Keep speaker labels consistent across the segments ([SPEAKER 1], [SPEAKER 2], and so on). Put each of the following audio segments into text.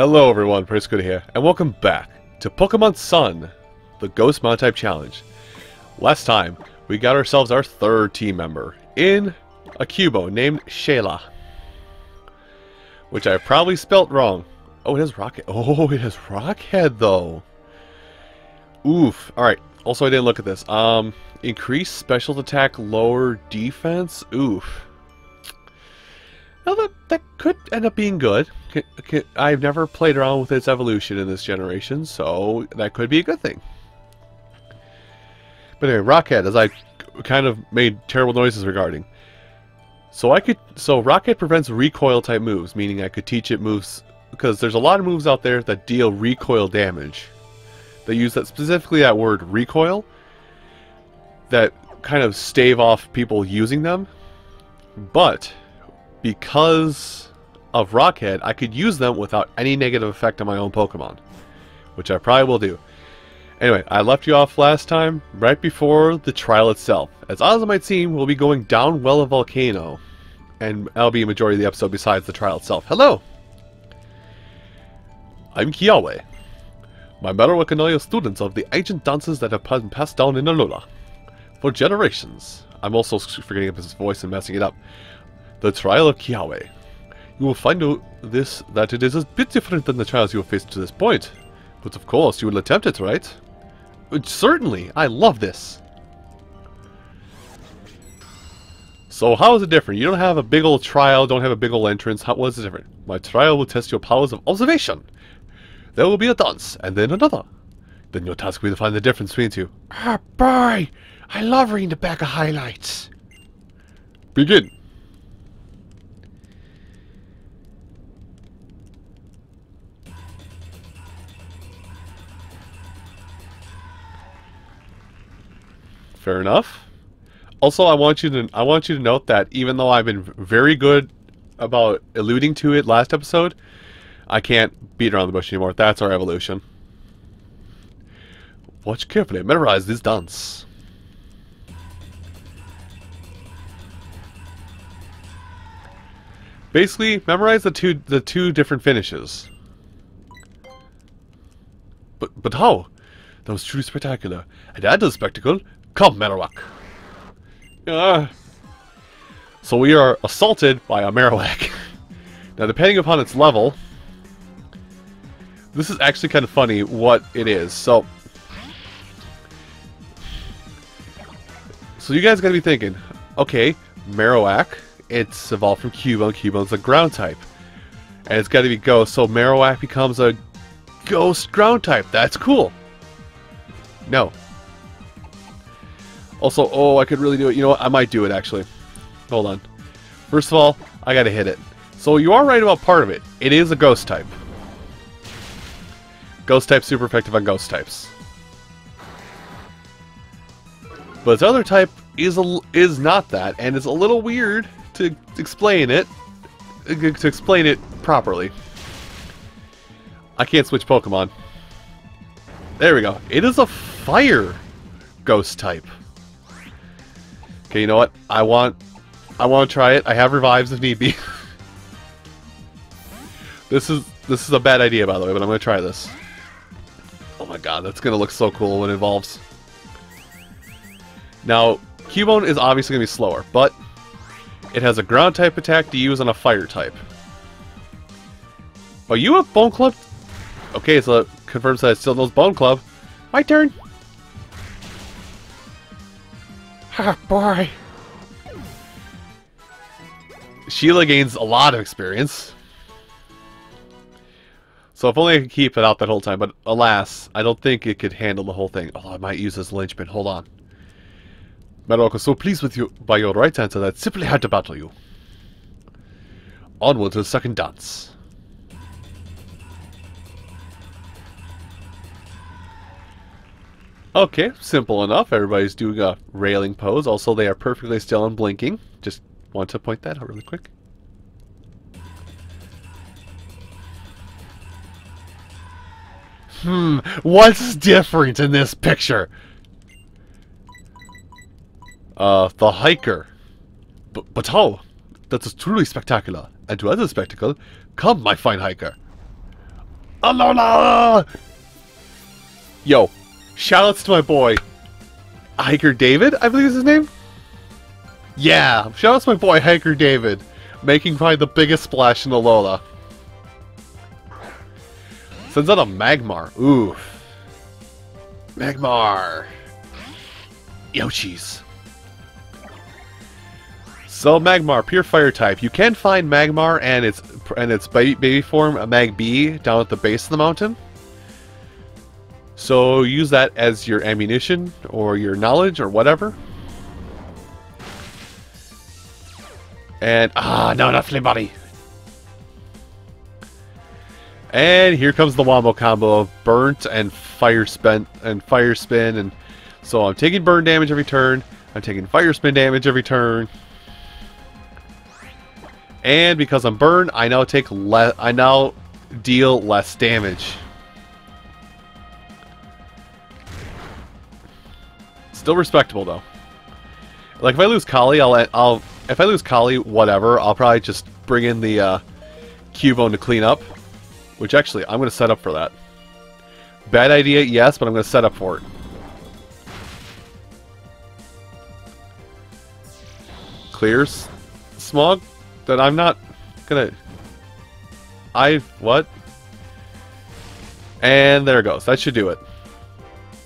[SPEAKER 1] Hello everyone, Good here, and welcome back to Pokemon Sun, the Ghost Monotype Challenge. Last time, we got ourselves our third team member in a Cubo named Shayla. Which I probably spelt wrong. Oh, it has Rocket. Oh, it has Rockhead though. Oof. Alright, also I didn't look at this. Increase special attack, lower defense. Oof. Now that could end up being good. I've never played around with its evolution in this generation, so that could be a good thing. But anyway, Rockhead, as I kind of made terrible noises regarding. So Rockhead prevents recoil type moves, meaning I could teach it moves, because there's a lot of moves out there that deal recoil damage. They use that specifically that word recoil, that kind of stave off people using them. But because of Rockhead, I could use them without any negative effect on my own Pokemon, which I probably will do. Anyway, I left you off last time, right before the trial itself. As odd as it might seem, we'll be going down well a volcano, and that'll be a majority of the episode besides the trial itself. Hello! I'm Kiawe. My Marowak and I are students of the ancient dances that have been passed down in Alola for generations. I'm also forgetting up his voice and messing it up. The trial of Kiawe. You will find that it is a bit different than the trials you have faced to this point. But of course, you will attempt it, right? Certainly! I love this! So how is it different? You don't have a big old trial, don't have a big old entrance. What is it different? My trial will test your powers of observation. There will be a dance, and then another. Then your task will be to find the difference between the two. Ah, boy! I love reading the back of highlights. Begin. Fair enough. Also, I want you to note that even though I've been very good about alluding to it last episode, I can't beat around the bush anymore. That's our evolution. Watch carefully. Memorize this dance. Basically, memorize the two different finishes. But how? That was truly spectacular. And add to the spectacle, come, Marowak. So we are assaulted by a Marowak. Now, depending upon its level, this is actually kind of funny what it is. So you guys gotta be thinking, okay, Marowak, it's evolved from Cubone. Cubone's a ground type. And it's gotta be Ghost, so Marowak becomes a Ghost ground type. That's cool. No. Also, oh, I could really do it. You know what? I might do it, actually. Hold on. First of all, I gotta hit it. So you are right about part of it. It is a Ghost type. Ghost type super effective on Ghost types. But its other type is not that, and it's a little weird to explain it. To explain it properly. I can't switch Pokemon. There we go. It is a Fire Ghost type. Okay, you know what? I want to try it. I have revives if need be. This is a bad idea, by the way, but I'm going to try this. Oh my god, that's going to look so cool when it evolves. Now, Cubone is obviously going to be slower, but it has a ground type attack to use on a fire type. Oh, you have Bone Club? Okay, so it confirms that it still knows Bone Club. My turn. Ah, boy. Sheila gains a lot of experience. So if only I could keep it out that whole time, but alas, I don't think it could handle the whole thing. Oh, I might use this linchpin. Hold on. Marowak was so pleased with you by your right answer that it simply had to battle you. Onward to the second dance. Okay, simple enough. Everybody's doing a railing pose. Also, they are perfectly still and blinking. Just want to point that out really quick. What's different in this picture? The hiker. But how? That is truly spectacular. And to add the spectacle, come, my fine hiker. Alola! Yo, shoutouts to my boy, Hiker David, I believe is his name? Yeah, shoutouts to my boy, Hiker David, making probably the biggest splash in Alola. Sends out a Magmar. Oof. Magmar. Yoshis. So Magmar, pure fire type. You can find Magmar and its baby form, a Mag B, down at the base of the mountain. So use that as your ammunition or your knowledge or whatever. And no, not Flame Body. And here comes the wombo combo of burnt and fire spin, and so I'm taking burn damage every turn. I'm taking fire spin damage every turn. And because I'm burned, I now deal less damage. Still respectable though. Like if I lose Kali, if I lose Kali, whatever. I'll probably just bring in the Cubone to clean up. Which actually, I'm going to set up for that. Bad idea, yes, but I'm going to set up for it. Clears Smog. Then I'm not going to... What? And there it goes. That should do it.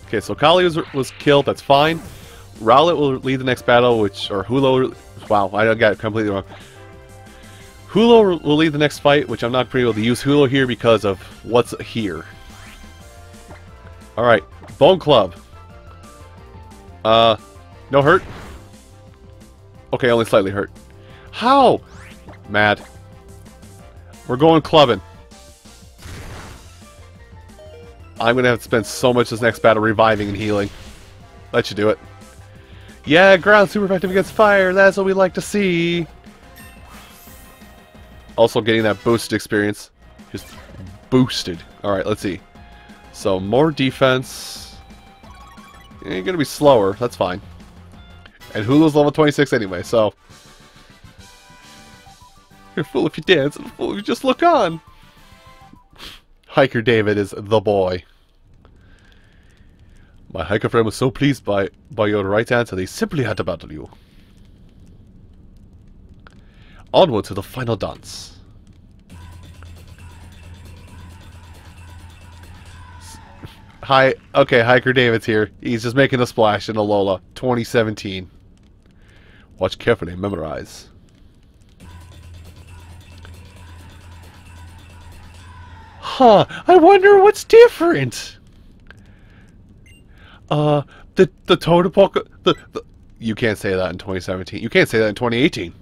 [SPEAKER 1] Okay, so Kali was killed. That's fine. Rowlet will lead the next battle, or Hulo... Wow, I got it completely wrong. Hulo will lead the next fight, which I'm not going to be able to use Hulo here because of what's here. Alright, Bone Club. No hurt? Okay, only slightly hurt. How? Mad. We're going clubbing. I'm going to have to spend so much this next battle reviving and healing. That should do it. Yeah, ground super effective against fire. That's what we like to see. Also getting that boosted experience. Just boosted. Alright, let's see. So, more defense. You're going to be slower. That's fine. And Hulu's level 26 anyway, so... You're a fool if you dance, and a fool if you just look on. Hiker David is the boy. My hiker friend was so pleased by your right answer, they simply had to battle you. Onward to the final dance. Okay, Hiker David's here. He's just making a splash in Alola 2017. Watch carefully and memorize. Huh, I wonder what's different. The Totepoke... You can't say that in 2017. You can't say that in 2018.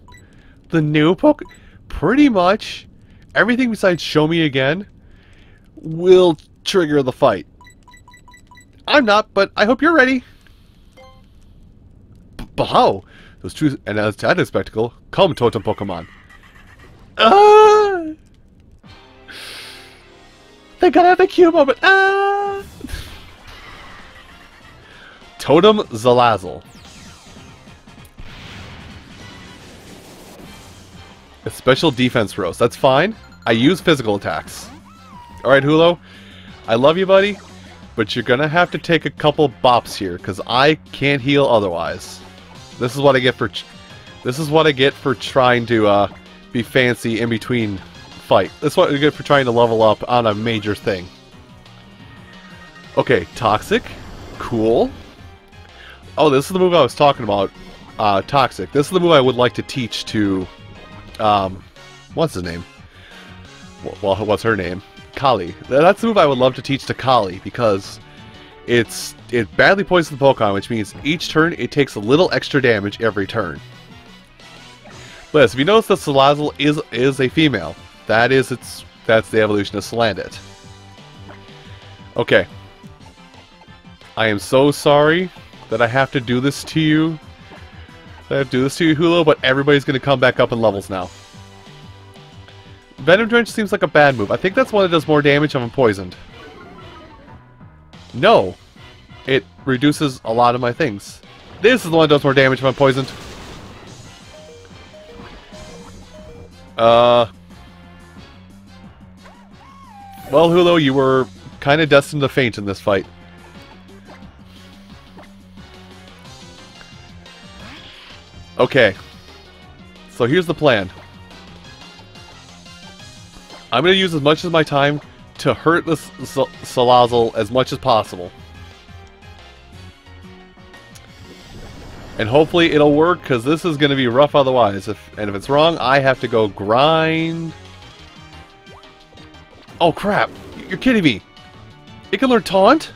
[SPEAKER 1] The new Poke... Pretty much everything besides Show Me Again will trigger the fight. I'm not, but I hope you're ready. But how? Those true and as to added spectacle, come Totem Pokemon. They gotta have the Q moment. Totem Zalazzle. A special defense roast. That's fine. I use physical attacks. Alright, Hulo. I love you, buddy. But you're gonna have to take a couple bops here, because I can't heal otherwise. This is what I get for... This is what I get for trying to be fancy in between fight. This is what I get for trying to level up on a major thing. Okay, Toxic. Cool. Oh, this is the move I was talking about. Toxic. This is the move I would like to teach to... what's his name? Well, what's her name? Kali. That's the move I would love to teach to Kali, because it badly poisons the Pokemon, which means each turn it takes a little extra damage every turn. But yes, if you notice that Salazzle is a female, that's the evolution of Salandit. Okay. I am so sorry that I have to do this to you. Hulo, but everybody's going to come back up in levels now. Venom Drench seems like a bad move. I think that's one that does more damage if I'm poisoned. No. It reduces a lot of my things. This is the one that does more damage if I'm poisoned. Well, Hulo, you were kind of destined to faint in this fight. Okay. So here's the plan. I'm going to use as much of my time to hurt this Salazzle as much as possible. And hopefully it'll work, because this is going to be rough otherwise. And if it's wrong, I have to go grind. Oh crap! You're kidding me! It can learn Taunt?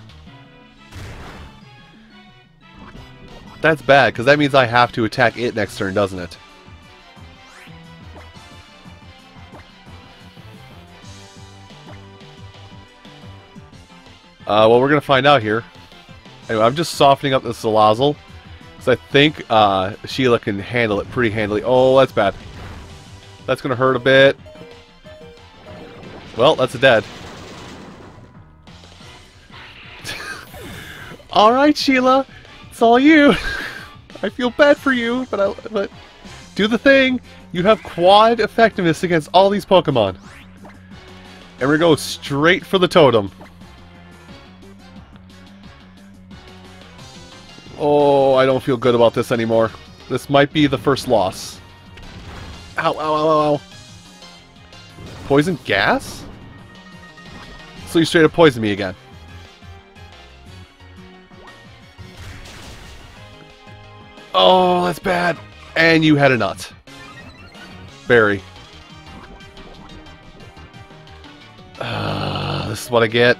[SPEAKER 1] That's bad, because that means I have to attack it next turn, doesn't it? Well, we're going to find out here. Anyway, I'm just softening up the Salazzle. I think Sheila can handle it pretty handily. Oh, that's bad. That's going to hurt a bit. Well, that's a dead. Alright, Sheila. It's all you. I feel bad for you, but do the thing. You have quad effectiveness against all these Pokemon. And we're going to go straight for the totem. Oh, I don't feel good about this anymore. This might be the first loss. Ow, ow, ow, ow, ow. Poison gas? So you straight up poisoned me again. Oh, that's bad. And you had a nut. Berry. This is what I get.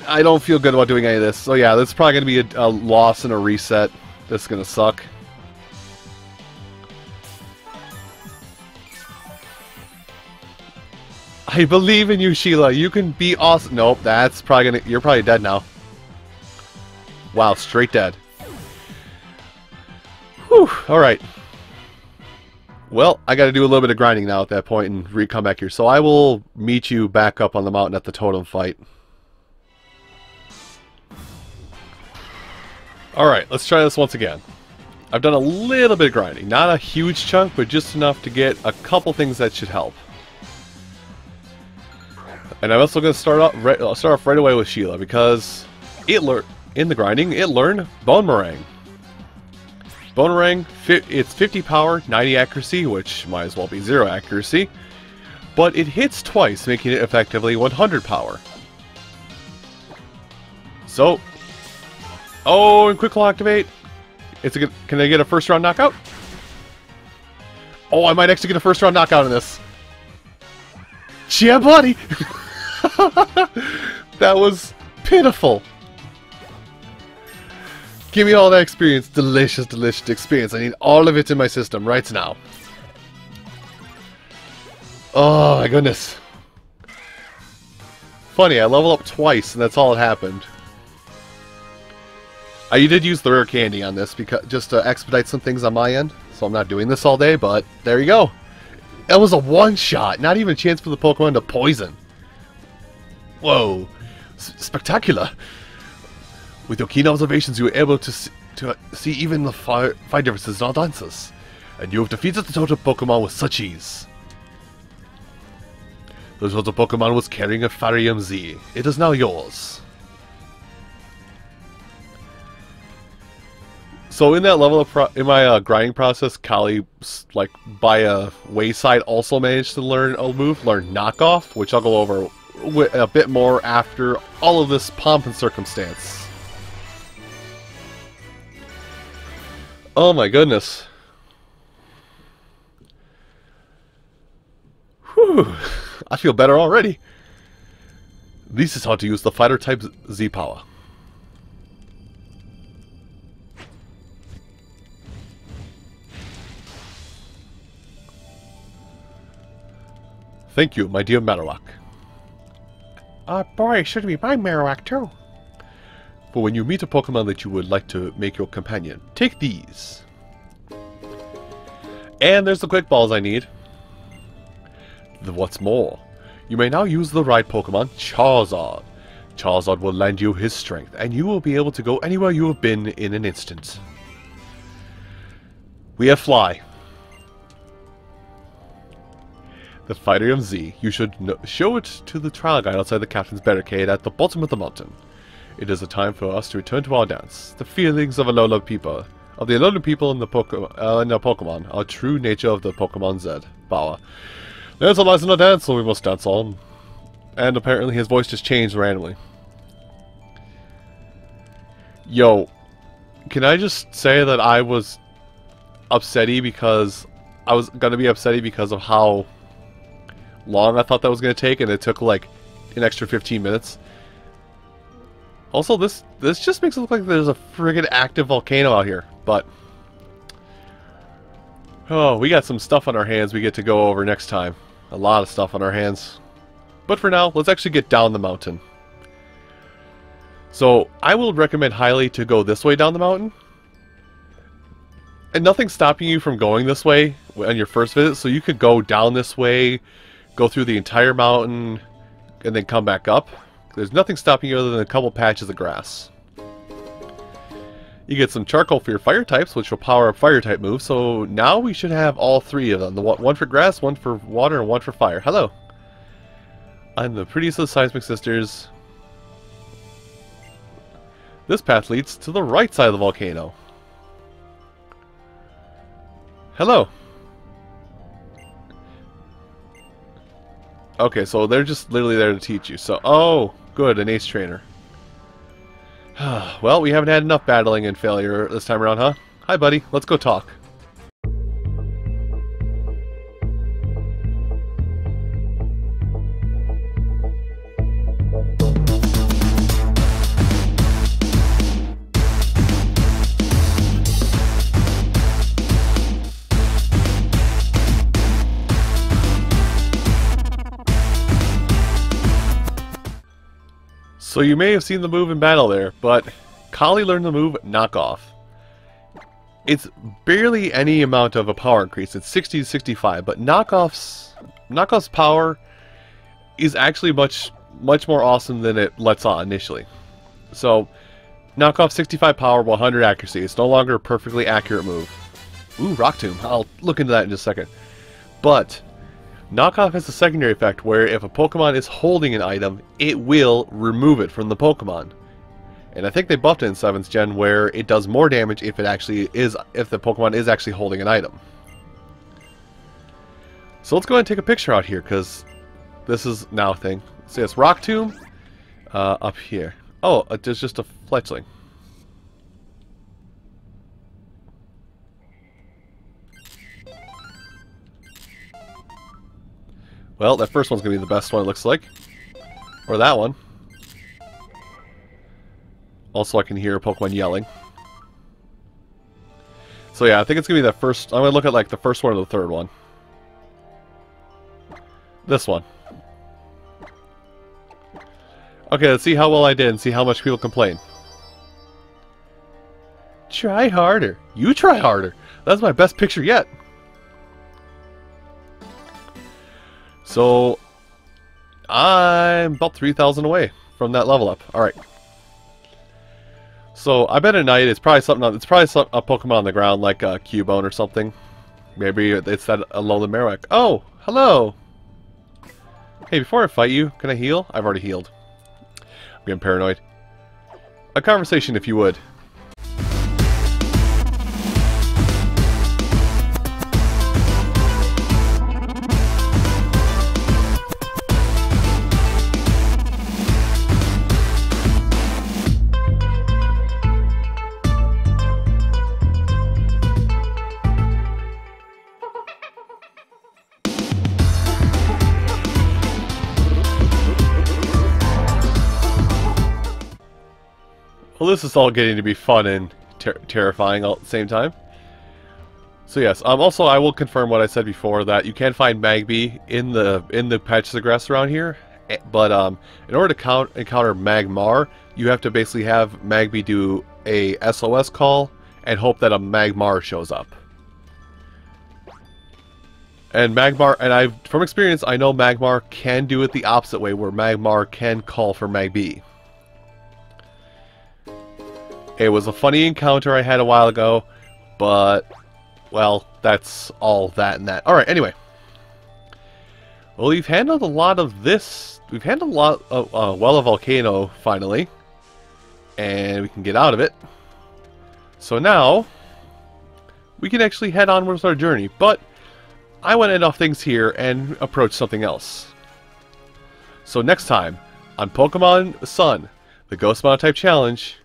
[SPEAKER 1] I don't feel good about doing any of this. So yeah, this is probably going to be a loss and a reset. This is going to suck. I believe in you, Sheila. You can be awesome. Nope, that's probably going to... You're probably dead now. Wow, straight dead. Whew, alright. Well, I got to do a little bit of grinding now at that point and come back here. So I will meet you back up on the mountain at the totem fight. Alright, let's try this once again. I've done a little bit of grinding. Not a huge chunk, but just enough to get a couple things that should help. And I'm also going to start off right away with Sheila, because in the grinding, it learned Bone Meringue. Bone Meringue, it's 50 power, 90 accuracy, which might as well be 0 accuracy. But it hits twice, making it effectively 100 power. So... Oh, and Quick Claw activate. Can I get a first round knockout? Oh, I might actually get a first round knockout in this. Yeah, buddy! That was pitiful. Give me all that experience. Delicious, delicious experience. I need all of it in my system right now. Oh my goodness. Funny, I leveled up twice and that's all that happened. I did use the rare candy on this because just to expedite some things on my end, so I'm not doing this all day, but there you go. That was a one-shot, not even a chance for the Pokemon to poison. Whoa, spectacular. With your keen observations, you were able to see even the fight differences in our dancers, and you have defeated the total Pokemon with such ease. The total Pokemon was carrying a Farium Z. It is now yours. So in that level of in my grinding process, Kali, like by a wayside, also managed to learn a move, learn Knockoff, which I'll go over a bit more after all of this pomp and circumstance. Oh my goodness. Whew. I feel better already. This is how to use the fighter type Z power. Thank you, my dear Marowak. Boy, it should be my Marowak too. For when you meet a Pokemon that you would like to make your companion, take these. And there's the quick balls I need. What's more, you may now use the right Pokemon, Charizard. Charizard will lend you his strength, and you will be able to go anywhere you have been in an instant. We have Fly. The Fighter MZ. You should show it to the trial guide outside the captain's barricade at the bottom of the mountain. It is a time for us to return to our dance. The feelings of Alola people. Of the Alolan people in the Pokemon. Our true nature of the Pokemon Z. Bawa. There's a lies in the dance, so we must dance on. And apparently his voice just changed randomly. Yo, can I just say that I was upsetty because I was gonna be upsetty because of how long I thought that was gonna take, and it took like an extra 15 minutes. Also, this just makes it look like there's a friggin' active volcano out here, but oh, we got some stuff on our hands we get to go over next time. A lot of stuff on our hands. But for now, let's actually get down the mountain. So, I will recommend highly to go this way down the mountain. And nothing's stopping you from going this way on your first visit, so you could go down this way, go through the entire mountain, and then come back up. There's nothing stopping you other than a couple patches of grass. You get some charcoal for your fire types, which will power up fire type moves, so now we should have all three of them. One for grass, one for water, and one for fire. Hello! I'm the prettiest of the Seismic Sisters. This path leads to the right side of the volcano. Hello. Okay, so they're just literally there to teach you. So, oh, good, an ace trainer. Well, we haven't had enough battling and failure this time around, huh? Hi, buddy. Let's go talk. So you may have seen the move in battle there, but Kali learned the move Knock Off. It's barely any amount of a power increase. It's 60 to 65, but Knock Off's power is actually much more awesome than it lets on initially. So, Knock Off 65 power, 100 accuracy. It's no longer a perfectly accurate move. Ooh, Rock Tomb. I'll look into that in just a second. But Knockoff has a secondary effect where if a Pokemon is holding an item, it will remove it from the Pokemon. And I think they buffed it in 7th Gen where it does more damage if the Pokemon is actually holding an item. So let's go ahead and take a picture out here because this is now a thing. So it's Rock Tomb up here. Oh, there's just a fletchling. Well, that first one's going to be the best one, it looks like. Or that one. Also, I can hear a Pokemon yelling. So yeah, I think it's going to be that first. I'm going to look at like the first one or the third one. This one. Okay, let's see how well I did and see how much people complain. Try harder. You try harder. That's my best picture yet. So, I'm about 3,000 away from that level up. Alright. So, I bet at night it's probably something a Pokemon on the ground like a Cubone or something. Maybe it's that Alolan Marowak. Oh, hello! Hey, before I fight you, can I heal? I've already healed. I'm getting paranoid. A conversation if you would. Well, this is all getting to be fun and terrifying all at the same time. So yes, also I will confirm what I said before, that you can find Magby in the patches of grass around here, but in order to encounter Magmar, you have to basically have Magby do a SOS call and hope that a Magmar shows up. And from experience, I know Magmar can do it the opposite way, where Magmar can call for Magby. It was a funny encounter I had a while ago, but, well, that's all that and that. Alright, anyway. Well, we've handled a lot of this. We've handled a lot of well, a volcano finally, and we can get out of it. So now we can actually head on with our journey. But I want to end off things here and approach something else. So next time on Pokemon Sun, the Ghost Monotype Challenge,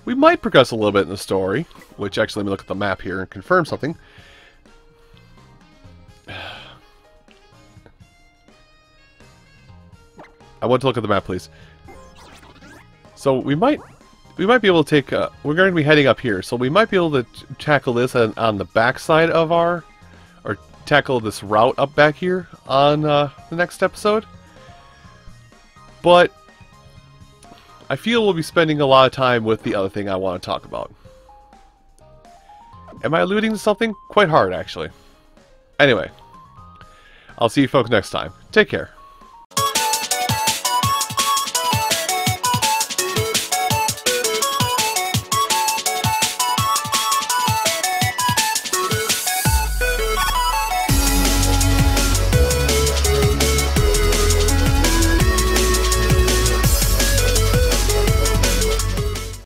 [SPEAKER 1] we might progress a little bit in the story. Which actually, let me look at the map here and confirm something. I want to look at the map, please. So we might be able to take. We're going to be heading up here, so we might be able to tackle this on the back side of our, or tackle this route up back here on the next episode. But I feel we'll be spending a lot of time with the other thing I want to talk about. Am I alluding to something? Quite hard, actually. Anyway, I'll see you folks next time. Take care.